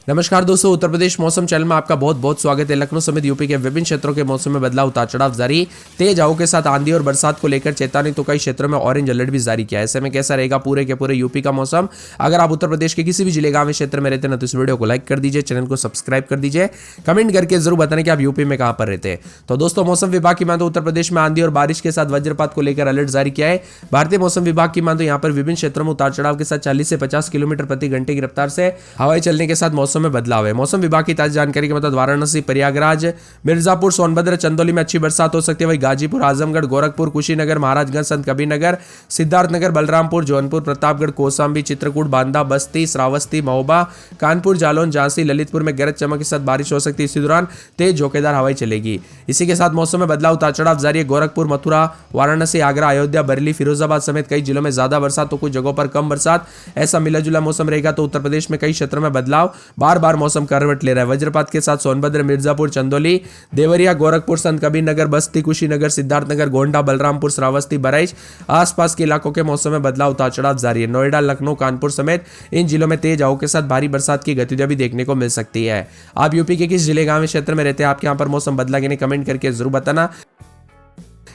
नमस्कार दोस्तों, उत्तर प्रदेश मौसम चैनल में आपका बहुत बहुत स्वागत है। लखनऊ समेत यूपी के विभिन्न क्षेत्रों के मौसम में बदलाव उतार चढ़ाव जारी। तेज हवाओं के साथ आंधी और बरसात को लेकर चेतावनी, तो कई क्षेत्रों में ऑरेंज अलर्ट भी जारी किया है। ऐसे में कैसा रहेगा पूरे के पूरे यूपी का मौसम? अगर आप उत्तर प्रदेश के किसी भी जिले गांव क्षेत्र में रहते हैं तो इस वीडियो को लाइक कर दीजिए, चैनल को सब्सक्राइब कर दीजिए, कमेंट करके जरूर बताएं कि आप यूपी में कहां पर रहते हैं। तो दोस्तों, मौसम विभाग की माने उत्तर प्रदेश में आंधी और बारिश के साथ वज्रपात को लेकर अलर्ट जारी किया है। भारतीय मौसम विभाग की माने यहाँ पर विभिन्न क्षेत्रों में उतार चढ़ाव के साथ 40 से 50 किलोमीटर प्रति घंटे की रफ्तार से हवाएं चलने के साथ मौसम में बदलाव है। मौसम विभाग की ताजा जानकारी के मुताबिक वाराणसी, प्रयागराज, मिर्जापुर, सोनभद्र, चंदौली में अच्छी बरसात हो सकती है। वहीं गाजीपुर, आजमगढ़, गोरखपुर, कुशीनगर, महाराजगंज, संत कबीरनगर, सिद्धार्थनगर, बलरामपुर, जौनपुर, प्रतापगढ़, कौशाम्बी, चित्रकूट, बांदा, बस्ती, श्रावस्ती, महोबा, कानपुर, जालौन, झांसी, ललितपुर में गरज चमक के साथ बारिश हो सकती है। इसी दौरान तेज झोंकेदार हवाएं चलेगी। इसी के साथ मौसम में बदलाव उतार चढ़ाव जारी है। गोरखपुर, मथुरा, वाराणसी, आगरा, अयोध्या, बरेली, फिरोजाबाद समेत कई जिलों में ज्यादा बरसात तो कुछ जगहों पर कम बरसात, ऐसा मिला जुला मौसम रहेगा। तो उत्तर प्रदेश में कई क्षेत्रों में बदलाव, बार बार मौसम करवट ले रहा है। वज्रपात के साथ सोनभद्र, मिर्जापुर, चंदौली, देवरिया, गोरखपुर, संत कबीरनगर, बस्ती, कुशीनगर, सिद्धार्थनगर, गोंडा, बलरामपुर, श्रावस्ती, बहराइच आसपास के इलाकों के मौसम में बदलाव उतार चढ़ाव जारी है। नोएडा, लखनऊ, कानपुर समेत इन जिलों में तेज हवाओं के साथ भारी बरसात की गतिविधियां भी देखने को मिल सकती है। आप यूपी के किस जिले गांव क्षेत्र में रहते हैं? आपके यहाँ पर मौसम बदला कि नहीं, कमेंट करके जरूर बताना।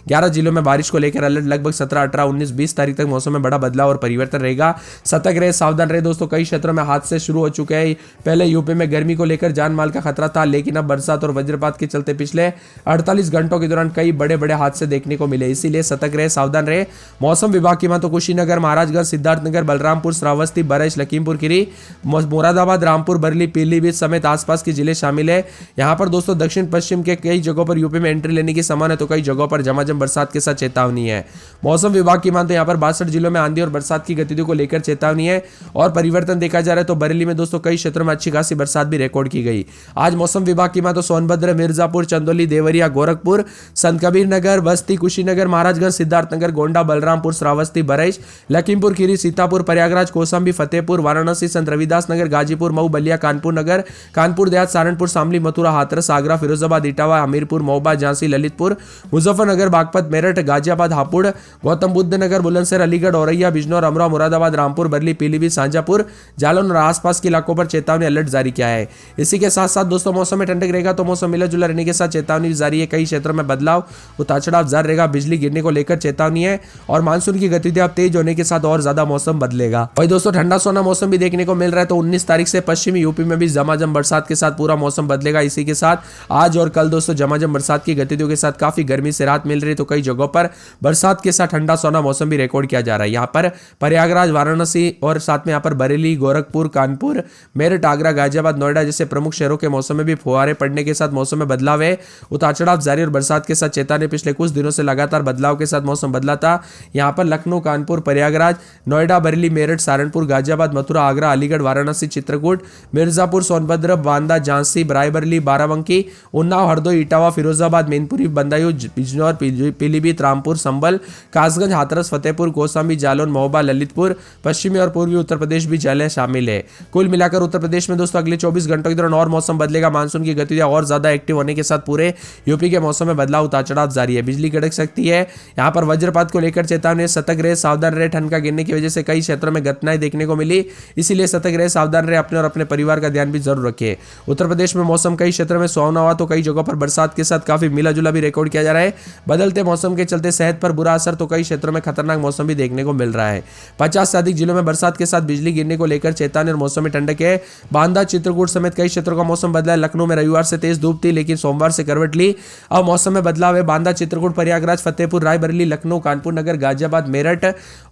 11 जिलों में बारिश को लेकर अलर्ट। लगभग 17, 18, 19, 20 तारीख तक मौसम में बड़ा बदलाव और परिवर्तन रहेगा। सतर्क रहे, सावधान रहे दोस्तों। कई क्षेत्रों में हादसे शुरू हो चुके हैं। पहले यूपी में गर्मी को लेकर जान माल का खतरा था, लेकिन अब बरसात और वज्रपात के चलते पिछले 48 घंटों के दौरान कई बड़े बड़े हादसे देखने को मिले। इसीलिए सतर्क रहे, सावधान रहे। मौसम विभाग की माने तो कुशीनगर, महाराजगंज, सिद्धार्थनगर, बलरामपुर, श्रावस्ती, बहराइच, लखीमपुर खीरी, मुरादाबाद, रामपुर, बरेली, पीलीभीत समेत आसपास के जिले शामिल है। यहाँ पर दोस्तों दक्षिण पश्चिम के कई जगहों पर यूपी में एंट्री लेने की संभावना है, तो कई जगहों पर झमाझम बरसात के साथ चेतावनी है। मौसम विभाग की मानते यहाँ पर 62 जिलों में आंधी और बरसात की गतिविधियों को लेकर चेतावनी है और परिवर्तन देखा जा रहा है। तो बरेली में दोस्तों कई क्षेत्रों में अच्छी खासी बरसात भी रिकॉर्ड की गई। आज मौसम विभाग की माने तो सोनभद्र, मिर्जापुर, चंदौली, देवरिया, गोरखपुर, संत कबीरनगर, बस्ती, कुशीनगर, महाराजगंज, सिद्धार्थनगर, गोंडा, बलरामपुर, श्रावस्ती, बहराइच, लखीमपुर खीरी, सीतापुर, प्रयागराज, कौशाम्बी, फतेहपुर, वाराणसी, संत रविदास नगर, गाजीपुर, मऊ, बलिया, कानपुर नगर, कानपुर देहात, सहारनपुर, शामली, मथुरा, हाथरस, आगरा, फिरोजाबाद, इटावा, हमीरपुर, महोबा, झांसी, ललितपुर, मुजफ्फरनगर, बागपत, मेरठ, गाजियाबाद, हापुड़, गौतम बुद्ध नगर, बुलंदशहर, अलीगढ़, औरैया, बिजनौर, अमरोहा, मुरादाबाद, रामपुर, बरेली, पीलीभीत, शाजापुर, जालौन और आसपास के इलाकों पर चेतावनी अलर्ट जारी किया है। इसी के साथ साथ दोस्तों मौसम में ठंडक रहेगा, तो मौसम मिला जुला रहने के साथ चेतावनी जारी है। कई क्षेत्रों में बदलाव उतार चढ़ाव जारी रहेगा। बिजली गिरने को लेकर चेतावनी है और मानसून की गतिविधियां तेज होने के साथ और ज्यादा मौसम बदलेगा। वही दोस्तों ठंडा सोना मौसम भी देखने को मिल रहा है। तो 19 तारीख से पश्चिमी यूपी में भी झमाझम बरसात के साथ पूरा मौसम बदलेगा। इसी के साथ आज और कल दोस्तों झमाझम बरसात की गतिविधियों के साथ काफी गर्मी से राहत मिल रही है। तो कई जगहों पर बरसात के साथ ठंडा सोना मौसम भी रिकॉर्ड किया जा रहा है। यहाँ पर प्रयागराज, वाराणसी और साथ में यहाँ पर बरेली, गोरखपुर, कानपुर, मेरठ, आगरा, गाजियाबाद, नोएडा जैसे प्रमुख शहरों के मौसम में भी फुहारे पड़ने के साथ मौसम में बदलाव है। उतार चढ़ाव जारी और बरसात के साथ चेतावनी। पिछले कुछ दिनों से लगातार बदलाव के साथ मौसम बदला था। यहाँ पर लखनऊ, कानपुर, प्रयागराज, नोएडा, बरेली, मेरठ, सहारनपुर, गाजियाबाद, मथुरा, आगरा, अलीगढ़, वाराणसी, चित्रकूट, मिर्जापुर, सोनभद्र, बांदा, झांसी, रायबरेली, बाराबंकी, उन्नाव, हरदोई, इटावा, फिरोजाबाद, मैनपुरी, बदायूं, बिजनौर, पीलीभीत, रामपुर, संभल, कासगंज, हाथरस, फतेहपुर, कौशाम्बी, जालौन, महोबा, ललितपुर, पश्चिमी और पूर्वी उत्तर प्रदेश भी जिले शामिल है। कुल मिलाकर उत्तर प्रदेश में दोस्तों अगले 24 घंटों के दौरान और मौसम बदलेगा। मानसून की गतिविधियां और ज्यादा एक्टिव होने के साथ पूरे यूपी के मौसम में बदलाव उतार चढ़ाव जारी है। बिजली कड़क सकती है। यहाँ पर वज्रपात को लेकर चेतावनी। सतर्क रहे, सावधान रहे। ठंड का गिरने की वजह से कई क्षेत्रों में घटनाएं देखने को मिली, इसीलिए सतर्क रहे, सावधान रहे। अपने और अपने परिवार का ध्यान भी जरूर रखें। उत्तर प्रदेश में मौसम कई क्षेत्रों में सुहावना हुआ, तो कई जगहों पर बरसात के साथ काफी मिला जुला भी रिकॉर्ड किया जा रहा है। बदलते मौसम के चलते सेहत पर बुरा असर, तो कई क्षेत्रों में खतरनाक मौसम भी देखने को मिल रहा है। 50 से अधिक जिलों में बरसात के साथ बिजली गिरने को लेकर चेतावनी और मौसम में ठंडक है। बांदा, चित्रकूट समेत कई क्षेत्रों का मौसम बदला है। लखनऊ में रविवार से तेज धूप थी, लेकिन सोमवार से करवट ली। अब मौसम में बदलाव है। बांदा, चित्रकूट, प्रयागराज, फतेहपुर, रायबरेली, लखनऊ, कानपुर नगर, गाजियाबाद, मेरठ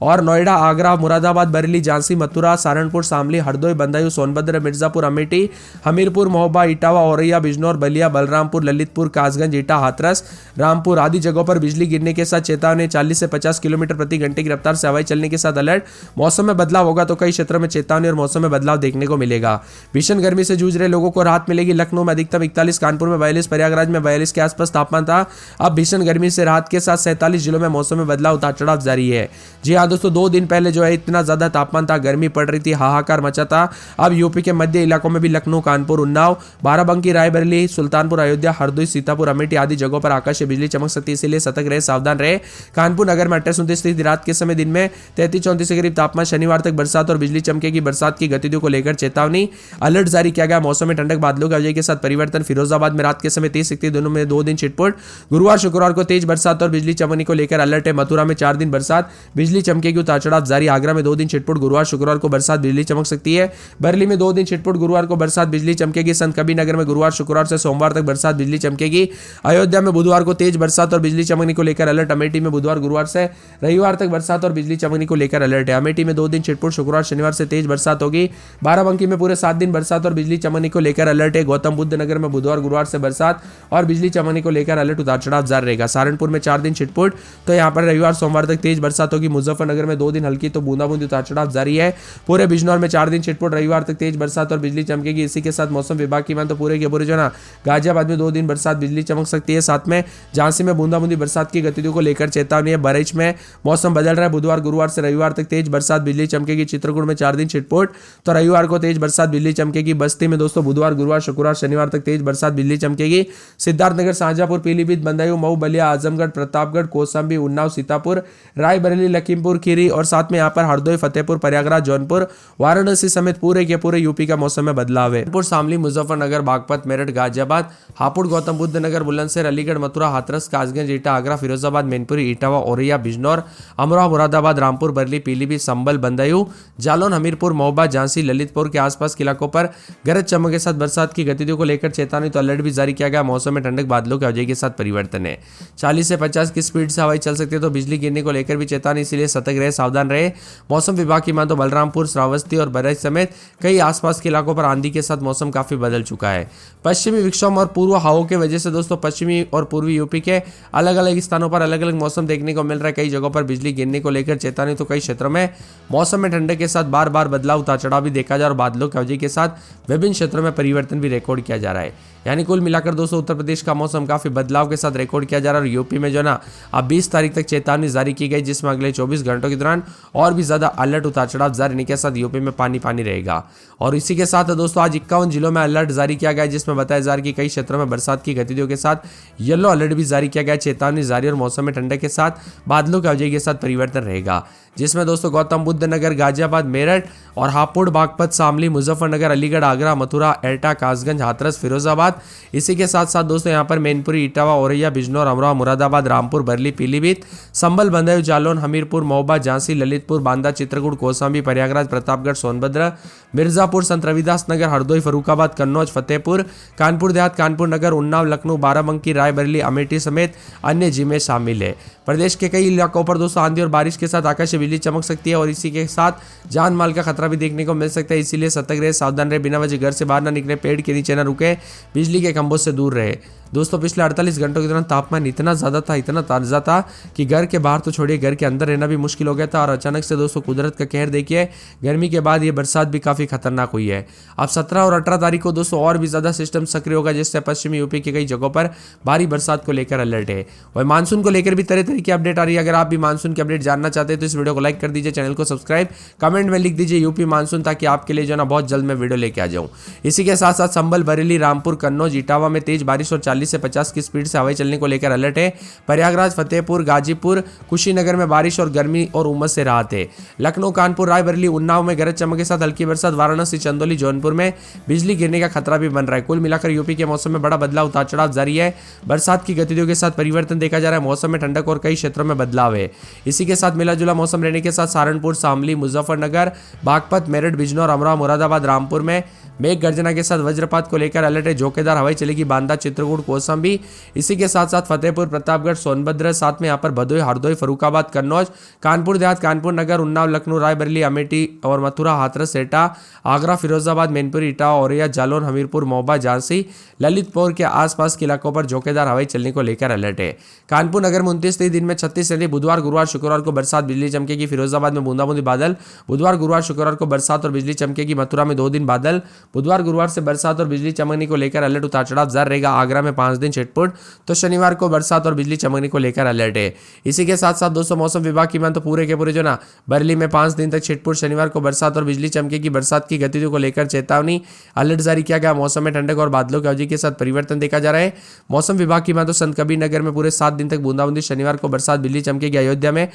और नोएडा, आगरा, मुरादाबाद, बरेली, झांसी, मथुरा, सहारनपुर, शामली, हरदोई, बदायूं, सोनभद्र, मिर्जापुर, अमेठी, हमीरपुर, महोबा, इटावा, औरैया, बिजनौर, बलिया, बलरामपुर, ललितपुर, कासगंज, ईटा, हाथरस, रामपुर आदि जगहों पर बिजली गिरने के साथ चेतावनी। 40 से 50 किलोमीटर प्रति घंटे की रफ्तार से हवाएं चलने के साथ अलर्ट। मौसम में बदलाव होगा, तो कई क्षेत्रों में चेतावनी और मौसम में बदलाव देखने को मिलेगा। भीषण गर्मी से जूझ रहे लोगों को राहत मिलेगी। लखनऊ में अधिकतम 41, कानपुर में 42, प्रयागराज में 42 के आसपास तापमान था। अब भीषण गर्मी से राहत के साथ 47 जिलों में मौसम में बदलाव उतार चढ़ाव जारी है। जी हाँ दोस्तों, 2 दिन पहले जो है इतना ज्यादा तापमान था, गर्मी पड़ रही थी, हाहाकार मचा था। अब यूपी के मध्य इलाकों में भी लखनऊ, कानपुर, उन्नाव, बाराबंकी, रायबरेली, सुल्तानपुर, अयोध्या, हरदोई, सीतापुर, अमेठी आदि जगहों पर आकाशीय बिजली चमक सकती है। इसलिए इसीलिए सतर्क रहे, सावधान रहे। कानपुर नगर में 28-29 रात के समय दिन में 33-34 के करीब तापमान। शनिवार तक बरसात और बिजली चमकेगी। बरसात की गतिविधियों को लेकर चेतावनी, अलर्ट जारी किया गया। मौसम में ठंडक, बादलों की आवाजाही के साथ परिवर्तन। फिरोजाबाद में रात के समय तेज से दोनों में 2 दिन छिटपुट। गुरुवार शुक्रवार को तेज बरसात और बिजली चमकने को लेकर अलर्ट है। मथुरा में 4 दिन बरसात, बिजली चमकेगी, उतार चढ़ाव जारी। आगरा में 2 दिन छिटपुट, गुरुवार शुक्रवार को बरसात, बिजली चमक सकती है। बरेली में 2 दिन छिटपुट, गुरुवार को बरसात, बिजली चमकेगी। संत कबीर नगर में गुरुवार शुक्रवार से सोमवार तक बरसात, बिजली चमकेगी। अयोध्या में बुधवार को तेज बरसात और बिजली चमकने को लेकर अलर्ट। अमेठी में बुधवार गुरुवार से रविवार तक बरसात और बिजली चमकने को लेकर अलर्ट है। अमेठी में 2 दिन छिटपुट, शुक्रवार शनिवार से तेज बरसात होगी। बाराबंकी में पूरे 7 दिन बरसात और बिजली चमकने को लेकर अलर्ट है। गौतम बुद्ध नगर में बुधवार गुरुवार से बरसात और बिजली चमकने को लेकर अलर्ट, उतार चढ़ाव जारी रहेगा। सहारनपुर में 4 दिन छिटपुट, तो यहाँ पर रविवार सोमवार तक तेज बरसात होगी। मुजफ्फरनगर में 2 दिन हल्की तो बूंदाबूंदी, उतार चढ़ाव जारी है। पूरे बिजनौर में 4 दिन छिटपुट, रविवार तक तेज बरसात और बिजली चमकेगी। इसी के साथ मौसम विभाग की मान तो पूरे के पूरे जो ना गाजियाबाद में 2 दिन बरसात, बिजली चमक सकती है। साथ में झांसी में बूंदाबूंदी बरसात की गतिविधियों को लेकर चेतावनी है। बरेच में मौसम बदल रहा है। बुधवार गुरुवार से रविवार तक तेज बरसात, बिजली चमकेगी। चित्रकूट में 4 दिन छिटपुट, तो रविवार को तेज बरसात, बिजली चमकेगी। बस्ती में दोस्तों बुधवार गुरुवार शुक्रवार शनिवार तक तेज बरसात, बिजली चमकेगी। सिद्धार्थनगर, शाहजहांपुर, पीलीभीत, बदायूं, मऊ, बलिया, आजमगढ़, प्रतापगढ़, कौशाम्बी, उन्नाव, सीतापुर, रायबरेली, लखीमपुर खीरी और साथ में यहाँ पर हरदोई, फतेहपुर, प्रयागराज, जौनपुर, वाराणसी समेत पूरे के पूरे यूपी का मौसम में बदलाव है। शामली, मुजफ्फरनगर, बागपत, मेरठ, गाजियाबाद, हापुड़, गौतम बुद्ध नगर, बुलंदशहर, अलीगढ़, मथुरा, हाथरस, कासगंज, ईटा, आगरा, फिरोजाबाद, मैनपुरी, इटावा, औरैया, बिजनौर, अमरोहा, मुरादाबाद, रामपुर, बरेली, पीलीभीत, संभल, बदायूं, जालौन, हमीरपुर, महोबा, झांसी, ललितपुर के आसपास के इलाकों पर गरज चमक के साथ बरसात की गतिविधियों को लेकर चेतावनी तो अलर्ट भी जारी किया गया। मौसम में ठंडक, बादलों की आवाजाही के साथ परिवर्तन है। 40 से 50 की स्पीड से हवाएं चल सकती है, तो बिजली गिरने को लेकर भी चेतावनी, इसीलिए सतर्क रहे, सावधान रहे। मौसम विभाग की मान तो बलरामपुर, श्रावस्ती और बरेली समेत कई आसपास के इलाकों पर आंधी के साथ मौसम काफी बदल चुका है। पश्चिमी विक्षोभ और पूर्व हवाओं की वजह से दोस्तों पश्चिमी और पूर्वी यूपी के अलग अलग स्थानों पर अलग अलग मौसम देखने को मिल रहा है। कई जगहों पर बिजली गिरने को लेकर चेतावनी, तो कई क्षेत्रों में मौसम में ठंडक के साथ बार बार बदलाव, उतार चढ़ाव भी देखा जा रहा है और बादलों की आवाजाही के साथ विभिन्न क्षेत्रों में परिवर्तन भी रिकॉर्ड किया जा रहा है। यानी कुल मिलाकर दोस्तों उत्तर प्रदेश का मौसम काफी बदलाव के साथ रिकॉर्ड किया जा रहा है। और यूपी में जो ना अब 20 तारीख तक चेतावनी जारी की गई, जिसमें अगले 24 घंटों के दौरान और भी ज्यादा अलर्ट, उतार चढ़ाव जारी रहने के साथ यूपी में पानी पानी रहेगा। और इसी के साथ दोस्तों आज 51 जिलों में अलर्ट जारी किया गया, जिसमें बताया जा रहा है कि कई क्षेत्रों में बरसात की गतिविधियों के साथ येलो अलर्ट भी जारी किया गया। चेतावनी जारी और मौसम में ठंडक के साथ बादलों की आवाजाही के साथ परिवर्तन रहेगा, जिसमें दोस्तों गौतम बुद्ध नगर, गाजियाबाद, मेरठ और हापुड़, बागपत, शामली, मुजफ्फरनगर, अलीगढ़, आगरा, मथुरा, एटा, कासगंज, हाथरस, फिरोजाबाद, इसी के साथ साथ दोस्तों यहाँ पर मैनपुरी, इटावा, औरैया, बिजनौर, अमरोहा, मुरादाबाद, रामपुर, बरेली, पीलीभीत, संभल, बदायूं, जालौन, हमीरपुर, महोबा, झांसी, ललितपुर, बांदा, चित्रकूट, कौशाम्बी, प्रयागराज, प्रतापगढ़, सोनभद्र, मिर्जापुर, संत रविदास नगर, हरदोई, फर्रुखाबाद, कन्नौज, फतेहपुर, कानपुर देहात, कानपुर नगर, उन्नाव, लखनऊ, बाराबंकी, रायबरेली, अमेठी समेत अन्य जिले शामिल है। प्रदेश के कई इलाकों पर दोस्तों आंधी और बारिश के साथ आकाशीय बिजली चमक सकती है और इसी के साथ जान माल का खतरा भी देखने को मिल सकता है। इसीलिए सतर्क रहे, सावधान रहे, बिना वजह घर से बाहर ना निकले, पेड़ के नीचे न रुके, बिजली के खंभों से दूर रहे। दोस्तों पिछले 48 घंटों के दौरान तापमान इतना ज़्यादा था, इतना ताज़ा था कि घर के बाहर तो छोड़िए, घर के अंदर रहना भी मुश्किल हो गया था। और अचानक से दोस्तों कुदरत का कहर देखिए, गर्मी के बाद ये बरसात भी काफ़ी खतरनाक हुई है। अब 17 और 18 तारीख को दोस्तों और भी ज़्यादा सिस्टम सक्रिय होगा, जिससे पश्चिमी यूपी के कई जगहों पर भारी बरसात को लेकर अलर्ट है। वही मानसून को लेकर भी तरह तरह की अपडेट आ रही है। अगर आप भी मानसून की अपडेट जानना चाहते हैं तो इस वीडियो को लाइक कर दीजिए, चैनल को सब्सक्राइब, कमेंट में लिख दीजिए यूपी मानसून, ताकि आपके लिए जो ना बहुत जल्द मैं वीडियो लेके आ जाऊँ। इसी के साथ साथ संभल, बरेली, रामपुर, कन्नौज, इटावा में तेज बारिश और 40 से 50 की स्पीड से हवाएं चलने को लेकर अलर्ट है। प्रयागराज, फतेहपुर, गाजीपुर, कुशीनगर में बारिश और गर्मी और उमस से राहत है। लखनऊ, कानपुर, रायबरेली, उन्नाव में गरज चमक के साथ हल्की बरसात, वाराणसी, चंदौली, जौनपुर में बिजली गिरने का खतरा भी बन रहा है। कुल मिलाकर यूपी के मौसम में बड़ा बदलाव, उतार चढ़ाव जारी है। बरसात की गतिविधियों के साथ परिवर्तन देखा जा रहा है। मौसम में ठंडक और कई क्षेत्रों में बदलाव है। इसी के साथ मिला जुला मौसम रहने के साथ सहारनपुर, शामली, मुजफ्फरनगर, बागपत, मेरठ, बिजनौर, अमरोहा, मुरादाबाद, रामपुर में मेघ गर्जना के साथ वज्रपात को लेकर अलर्ट है। झोंकेदार हवाएं चलेगी बांदा, चित्रकूट, कौशाम्बी, इसी के साथ साथ फतेहपुर, प्रतापगढ़, सोनभद्र, साथ में यहाँ पर भदोही, हरदोई, फर्रुखाबाद, कन्नौज, कानपुर देहात, कानपुर नगर, उन्नाव, लखनऊ, रायबरेली, अमेठी और मथुरा, हाथरस, एटा, आगरा, फिरोजाबाद, मैनपुरी, इटावा, औरैया, जालौन, हमीरपुर, महोबा, झांसी, ललितपुर के आसपास के इलाकों पर झोंकेदार हवाएं चलने को लेकर अलर्ट है। कानपुर नगर में 29 दिन में 36 यानी बुधवार, गुरुवार, शुक्रवार को बरसात, बिजली चमकेगी। फिरोजाबाद में बूंदाबूंदी बादल, बुधवार, गुरुवार, शुक्रवार को बरसात और बिजली चमकेगी। मथुरा में 2 दिन बादल, बुधवार, गुरुवार से बरसात और बिजली चमकने को लेकर अलर्ट, उतार चढ़ाव जारी रहेगा। आगरा में में 5 दिन छिटपुट, तो शनिवार को बरसात और बिजली चमकने को लेकर अलर्ट है। इसी के साथ साथ दोस्तों मौसम विभाग की मान तो पूरे के पूरे जो ना बरेली में 5 दिन तक छिटपुट, शनिवार को बरसात और बिजली चमकेगी। बरसात की गतिविधियों को लेकर चेतावनी, अलर्ट जारी किया गया। मौसम में ठंडक और बादलों की अवधि के साथ परिवर्तन देखा जा रहा है। मौसम विभाग की मान तो संत कबीर नगर में पूरे 7 दिन तक बूंदाबांदी, शनिवार को बरसात बिजली चमकेगी। अयोध्या में